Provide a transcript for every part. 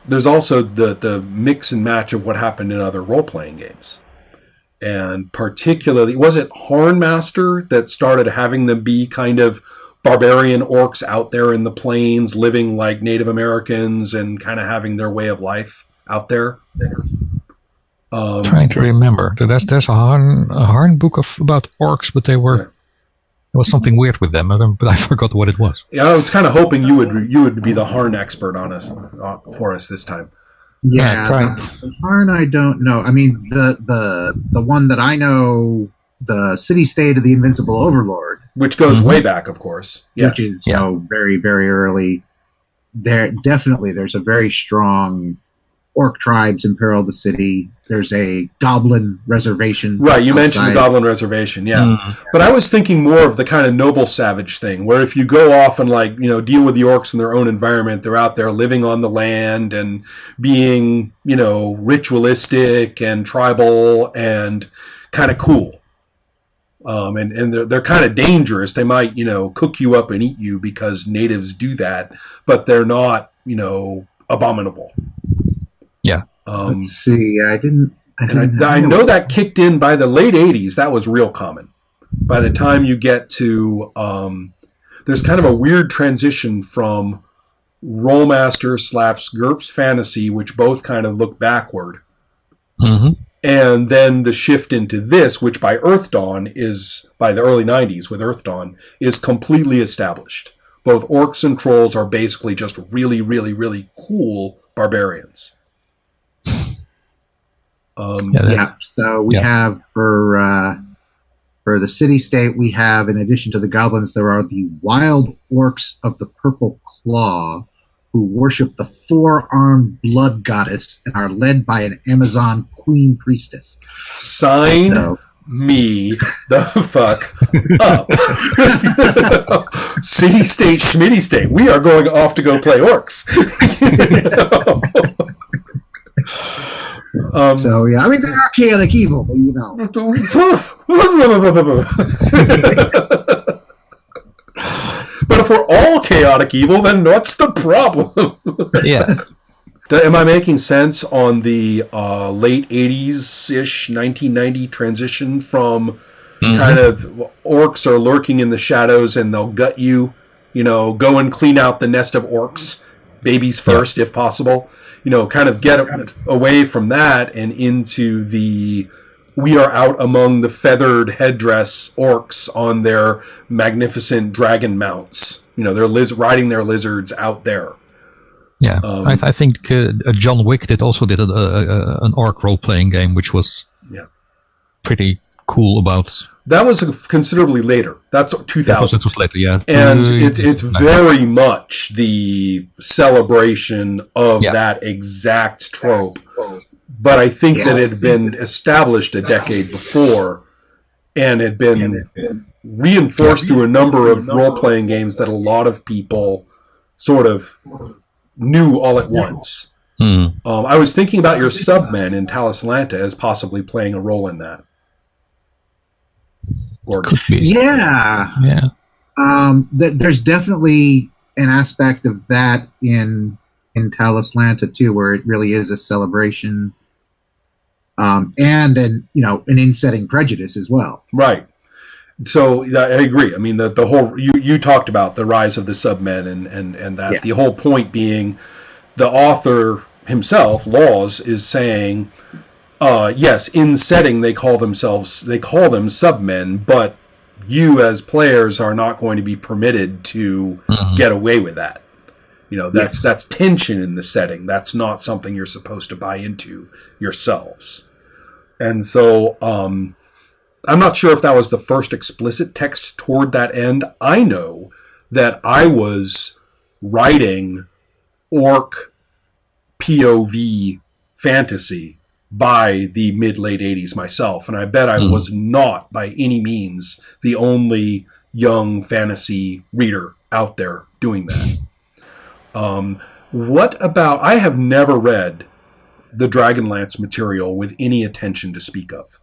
there's also the mix and match of what happened in other role-playing games. And particularly, was it Hornmaster that started having them be kind of barbarian orcs out there in the plains, living like Native Americans and kind of having their way of life out there? Trying to remember. There's a Harn book about orcs, but there was something weird with them, but I forgot what it was. Yeah, I was kind of hoping you would be the Harn expert on us for us this time. Yeah, the Harn I don't know. I mean, the one that I know, the City-State of the Invincible Overlord, which goes way back, of course. Yes. Which is very, very early. There's a very strong orc tribes imperil the city. There's a goblin reservation. Right, you mentioned the goblin reservation, But I was thinking more of the kind of noble savage thing, where if you go off and deal with the orcs in their own environment, they're out there living on the land and being, ritualistic and tribal and kind of cool. And they're kind of dangerous. They might, cook you up and eat you because natives do that, but they're not, abominable. Yeah. Let's see. I know that kicked in by the late 80s. That was real common. By the time you get to, there's kind of a weird transition from Rollmaster / GURPS Fantasy, which both kind of look backward. Mm-hmm. And then the shift into this, which by Earth Dawn is, by the early 90s with Earth Dawn, is completely established. Both orcs and trolls are basically just really, really, really cool barbarians. So we have for the city-state, we have, in addition to the goblins, there are the wild orcs of the Purple Claw, who worship the four-armed blood goddess and are led by an Amazon queen priestess. Sign me the fuck up. City-state, schmitty-state. We are going off to go play orcs. I mean, they are chaotic evil, but But if we're all chaotic evil, then what's the problem? Yeah. Am I making sense on the late 80s-ish, 1990 transition from kind of orcs are lurking in the shadows and they'll gut you, go and clean out the nest of orcs, babies first if possible, kind of get away from that and into the we are out among the feathered headdress orcs on their magnificent dragon mounts. They're riding their lizards out there. Yeah, I think John Wick did an orc role-playing game, which was pretty cool about... That was considerably later. That's 2000. It was later, yeah. And it's very much the celebration of that exact trope. But I think that it had been established a decade before and had been reinforced through a number of role-playing games that a lot of people sort of knew all at once. I was thinking about your Submen in Talislanta as possibly playing a role in that. Could be. Yeah. There's definitely an aspect of that in Talislanta too, where it really is a celebration, and an in-setting prejudice as well. Right. So I agree. I mean, the whole you talked about the rise of the Submen and that the whole point being the author himself, Laws, is saying, yes, in setting they call them Submen, but you as players are not going to be permitted to get away with that. That's tension in the setting. That's not something you're supposed to buy into yourselves. And so I'm not sure if that was the first explicit text toward that end. I know that I was writing orc POV fantasy by the mid-late 80s myself, and I bet I was not by any means the only young fantasy reader out there doing that. What about... I have never read the Dragonlance material with any attention to speak of.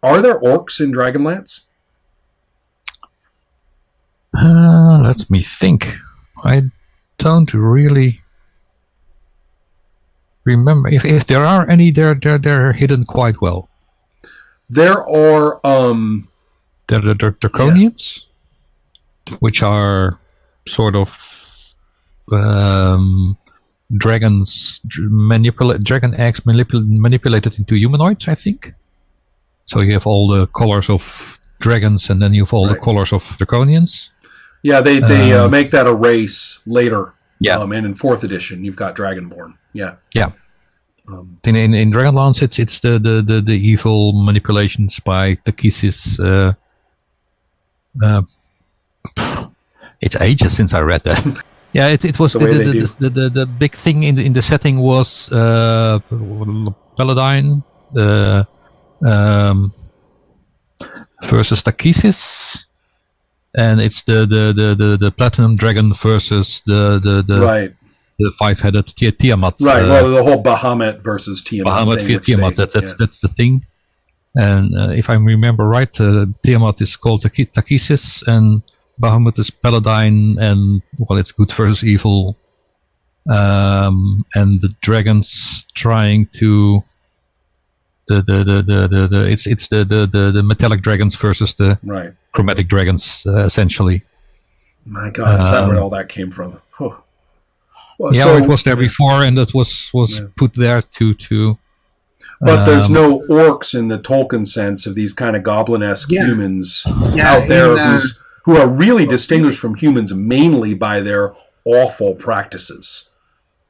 Are there orcs in Dragonlance? Let me think. I don't really remember if there are any. They're hidden quite well. There are the Draconians, which are sort of dragons dragon eggs manipulated into humanoids, I think. So you have all the colors of dragons, and then you have all the colors of Draconians. Yeah, they make that a race later. Yeah, and in 4th edition, you've got Dragonborn. Yeah. In Dragonlance, it's the evil manipulations by Takesis. It's ages since I read that. Yeah, it was the big thing in the setting was Paladin versus Takesis, and it's the Platinum Dragon versus the 5-headed Tiamat. Right. Well, the whole Bahamut versus Tiamat. Tiamat. That's the thing. And if I remember right, Tiamat is called Takesis, and Bahamut is Paladin, and it's good versus evil. And the dragons trying to it's the metallic dragons versus the chromatic dragons, essentially. My God, is that where all that came from? Oh. Well, it was there before, and that was put there to. But there's no orcs in the Tolkien sense of these kind of goblin-esque humans out there who are really distinguished from humans mainly by their awful practices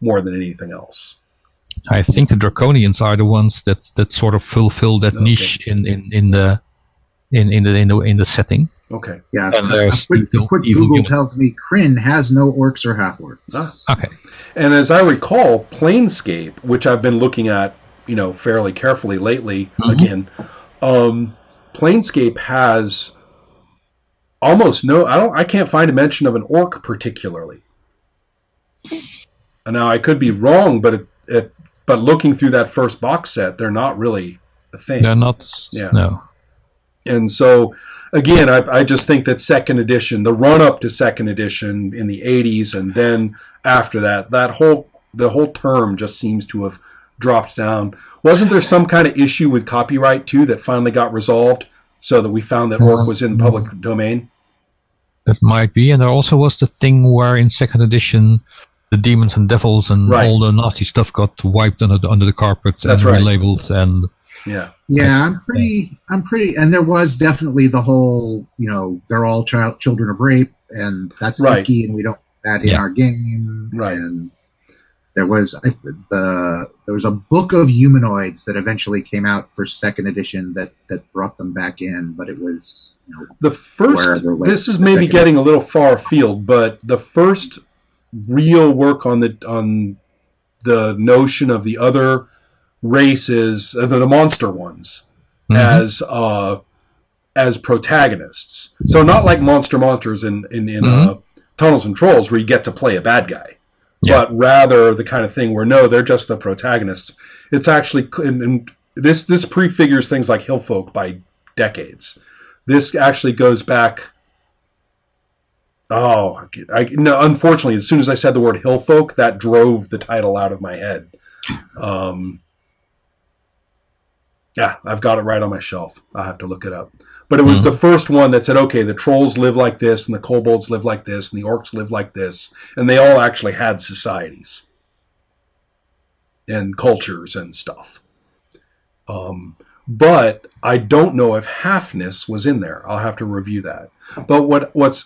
more than anything else. I think the Draconians are the ones that sort of fulfill that niche in the setting. Okay. Yeah. And a quick Google tells me Kryn has no orcs or half-orcs. Okay. And as I recall, Planescape, which I've been looking at, fairly carefully lately, again, Planescape has almost I can't find a mention of an orc particularly. And now I could be wrong, but but looking through that first box set, they're not really a thing. They're not. Yeah. No. And so, again, I just think that 2nd edition, the run-up to 2nd edition in the 80s, and then after that, the whole term just seems to have dropped down. Wasn't there some kind of issue with copyright, too, that finally got resolved so that we found that Orc was in the public domain? That might be. And there also was the thing where in 2nd edition, the demons and devils and all the nasty stuff got wiped under the carpet and relabeled. And I'm pretty, and there was definitely the whole, they're all children of rape, and that's icky, and we don't want that in our game. Right. And there was a book of humanoids that eventually came out for 2nd edition that brought them back in, but it was the first. This is maybe getting a little far afield, but the first real work on the notion of the other races, the monster ones, as protagonists. So not like monsters in Tunnels and Trolls, where you get to play a bad guy. But rather the kind of thing where they're just the protagonists. It's actually, and this prefigures things like Hillfolk by decades. This actually goes back. Unfortunately, as soon as I said the word Hillfolk, that drove the title out of my head. I've got it right on my shelf. I'll have to look it up. But it was the first one that said, okay, the trolls live like this, and the kobolds live like this, and the orcs live like this. And they all actually had societies and cultures and stuff. But I don't know if halfness was in there. I'll have to review that. But what's